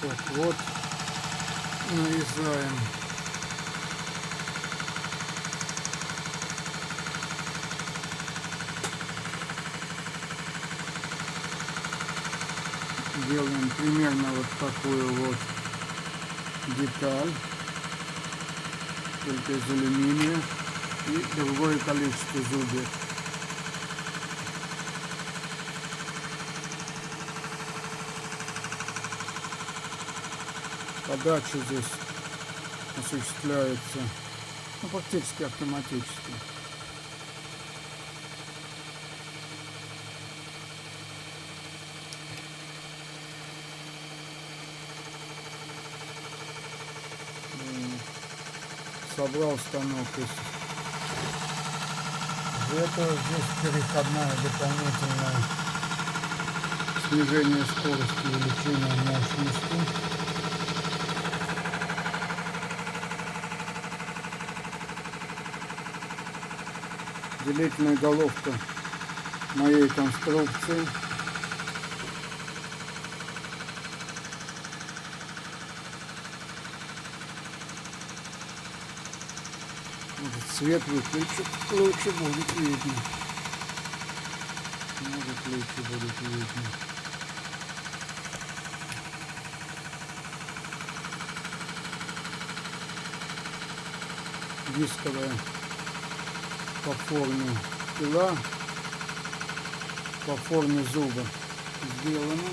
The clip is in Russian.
Вот нарезаем. Делаем примерно вот такую вот деталь, только из алюминия, и другое количество зубьев. Подача здесь осуществляется практически автоматически. Собрал станок из этого. Здесь переходная дополнительная снижение скорости, увеличение мощности. Делительная головка моей конструкции. Может, свет выключу, лучше будет видно. Может, лучше будет видно. Дисковая по форме пила, по форме зуба сделана.